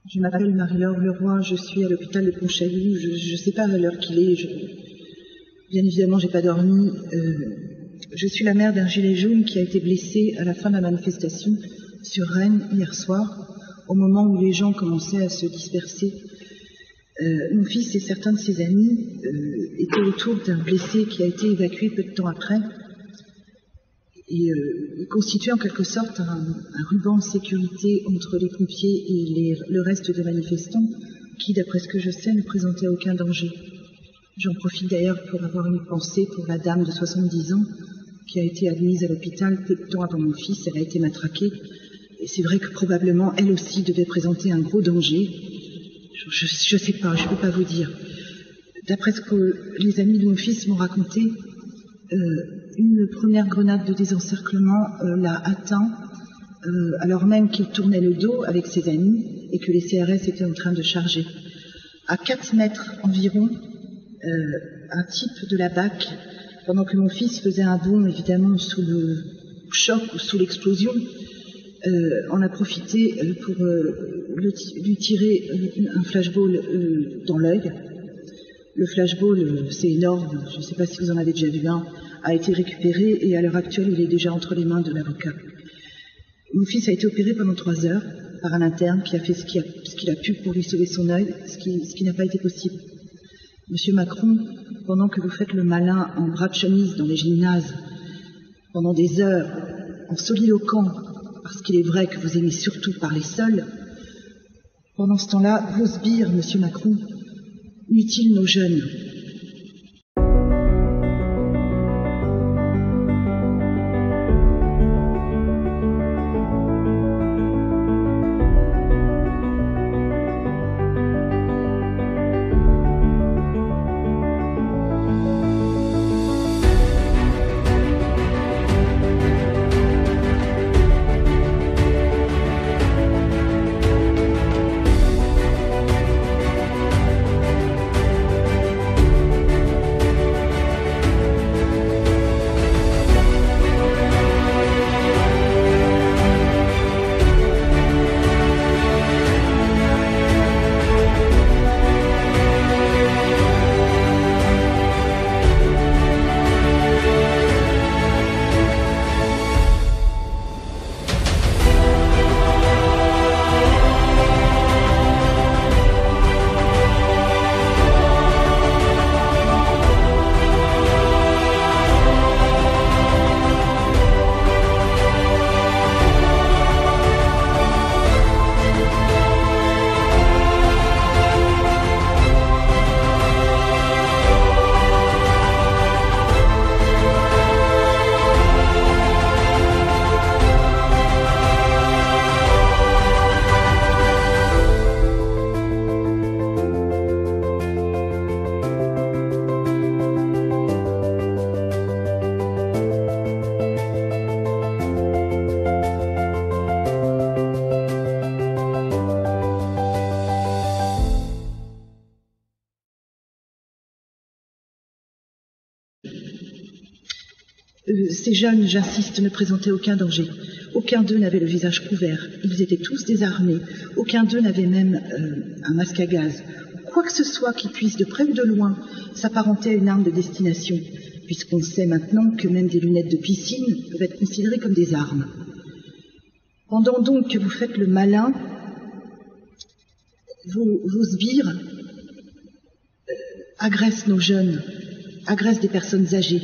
Je m'appelle Marie-Laure Leroy, je suis à l'hôpital de Pontchaillou, je ne sais pas à l'heure qu'il est, bien évidemment j'ai pas dormi. Je suis la mère d'un gilet jaune qui a été blessé à la fin de la manifestation sur Rennes hier soir, au moment où les gens commençaient à se disperser. Mon fils et certains de ses amis étaient autour d'un blessé qui a été évacué peu de temps après. Et il constituait en quelque sorte un ruban de sécurité entre les pompiers et le reste des manifestants qui, d'après ce que je sais, ne présentaient aucun danger. J'en profite d'ailleurs pour avoir une pensée pour la dame de 70 ans qui a été admise à l'hôpital peu de temps avant mon fils. Elle a été matraquée et c'est vrai que probablement elle aussi devait présenter un gros danger. Je sais pas, je peux pas vous dire. D'après ce que les amis de mon fils m'ont raconté, une première grenade de désencerclement l'a atteint alors même qu'il tournait le dos avec ses amis et que les CRS étaient en train de charger. À 4 mètres environ, un type de la BAC, pendant que mon fils faisait un bond évidemment sous le choc ou sous l'explosion, en a profité pour lui tirer un flashball dans l'œil. Le flashball, c'est énorme, je ne sais pas si vous en avez déjà vu un, a été récupéré et à l'heure actuelle, il est déjà entre les mains de l'avocat. Mon fils a été opéré pendant 3 heures par un interne qui a fait ce qu'il a pu pour lui sauver son œil, ce qui n'a pas été possible. Monsieur Macron, pendant que vous faites le malin en bras de chemise dans les gymnases, pendant des heures, en soliloquant, parce qu'il est vrai que vous aimez surtout parler seul, pendant ce temps-là, vos sbires, monsieur Macron, mutilent nos jeunes. Ces jeunes, j'insiste, ne présentaient aucun danger. Aucun d'eux n'avait le visage couvert. Ils étaient tous désarmés. Aucun d'eux n'avait même un masque à gaz. Quoi que ce soit qui puisse, de près ou de loin, s'apparenter à une arme de destination, puisqu'on sait maintenant que même des lunettes de piscine peuvent être considérées comme des armes. Pendant donc que vous faites le malin, vos sbires agressent nos jeunes, agressent des personnes âgées.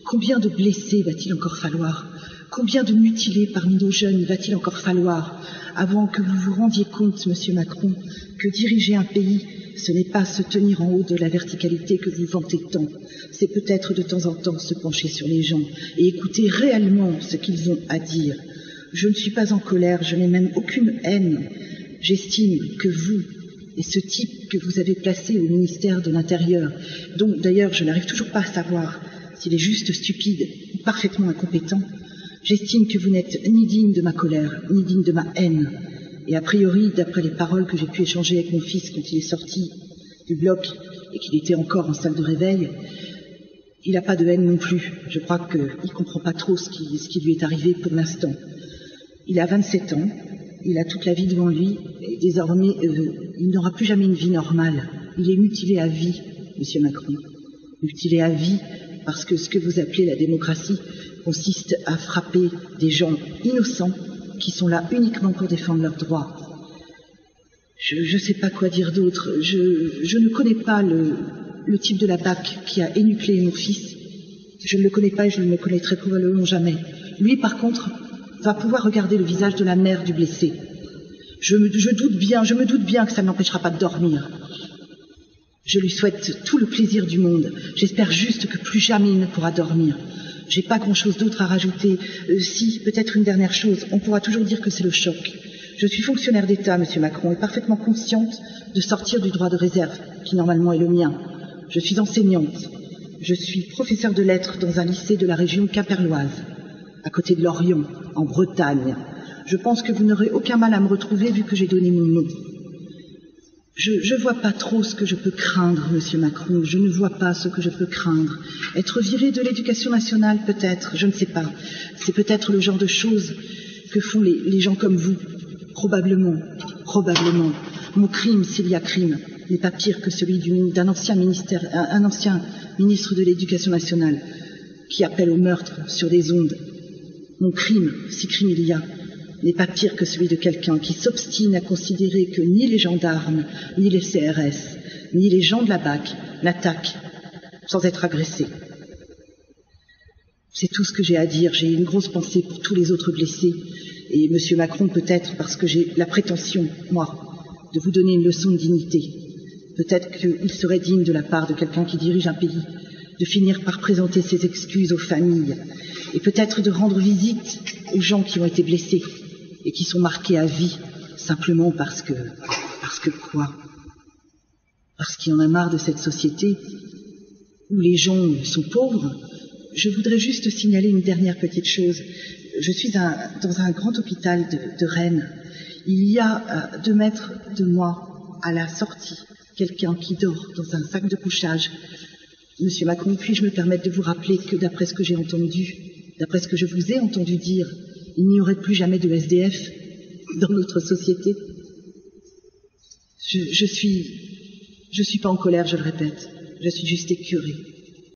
Combien de blessés va-t-il encore falloir? Combien de mutilés parmi nos jeunes va-t-il encore falloir avant que vous vous rendiez compte, monsieur Macron, que diriger un pays, ce n'est pas se tenir en haut de la verticalité que vous vantez tant. C'est peut-être de temps en temps se pencher sur les gens et écouter réellement ce qu'ils ont à dire. Je ne suis pas en colère, je n'ai même aucune haine. J'estime que vous et ce type que vous avez placé au ministère de l'Intérieur, dont d'ailleurs je n'arrive toujours pas à savoir s'il est juste stupide ou parfaitement incompétent, j'estime que vous n'êtes ni digne de ma colère, ni digne de ma haine. Et a priori, d'après les paroles que j'ai pu échanger avec mon fils quand il est sorti du bloc et qu'il était encore en salle de réveil, il n'a pas de haine non plus. Je crois qu'il ne comprend pas trop ce qui lui est arrivé pour l'instant. Il a 27 ans, il a toute la vie devant lui, et désormais, il n'aura plus jamais une vie normale. Il est mutilé à vie, Monsieur Macron. Mutilé à vie parce que ce que vous appelez la démocratie consiste à frapper des gens innocents qui sont là uniquement pour défendre leurs droits. Je ne sais pas quoi dire d'autre. Je ne connais pas le type de la BAC qui a énucléé mon fils. Je ne le connais pas et je ne le connaîtrai probablement jamais. Lui, par contre, va pouvoir regarder le visage de la mère du blessé. Je me doute bien que ça ne l'empêchera pas de dormir. Je lui souhaite tout le plaisir du monde. J'espère juste que plus jamais il ne pourra dormir. J'ai pas grand-chose d'autre à rajouter. Si, peut-être une dernière chose, on pourra toujours dire que c'est le choc. Je suis fonctionnaire d'État, Monsieur Macron, et parfaitement consciente de sortir du droit de réserve, qui normalement est le mien. Je suis enseignante. Je suis professeure de lettres dans un lycée de la région quimpéroise, à côté de Lorient, en Bretagne. Je pense que vous n'aurez aucun mal à me retrouver vu que j'ai donné mon nom. Je vois pas trop ce que je peux craindre, Monsieur Macron. Je ne vois pas ce que je peux craindre. Être viré de l'éducation nationale, peut-être, je ne sais pas. C'est peut-être le genre de choses que font les gens comme vous. Probablement. Mon crime, s'il y a crime, n'est pas pire que celui d'un ancien ministre de l'Éducation nationale qui appelle au meurtre sur des ondes. Mon crime, si crime il y a, n'est pas pire que celui de quelqu'un qui s'obstine à considérer que ni les gendarmes, ni les CRS, ni les gens de la BAC n'attaquent sans être agressés. C'est tout ce que j'ai à dire. J'ai une grosse pensée pour tous les autres blessés. Et Monsieur Macron, peut-être parce que j'ai la prétention, moi, de vous donner une leçon de dignité. Peut-être qu'il serait digne de la part de quelqu'un qui dirige un pays de finir par présenter ses excuses aux familles et peut-être de rendre visite aux gens qui ont été blessés et qui sont marqués à vie simplement parce que quoi? Parce qu'il y en a marre de cette société où les gens sont pauvres. Je voudrais juste signaler une dernière petite chose. Je suis dans un grand hôpital de Rennes. Il y a à 2 mètres de moi, à la sortie, quelqu'un qui dort dans un sac de couchage. Monsieur Macron, puis-je me permettre de vous rappeler que d'après ce que j'ai entendu, d'après ce que je vous ai entendu dire, il n'y aurait plus jamais de SDF dans notre société. Je suis pas en colère, je le répète. Je suis juste écœurée.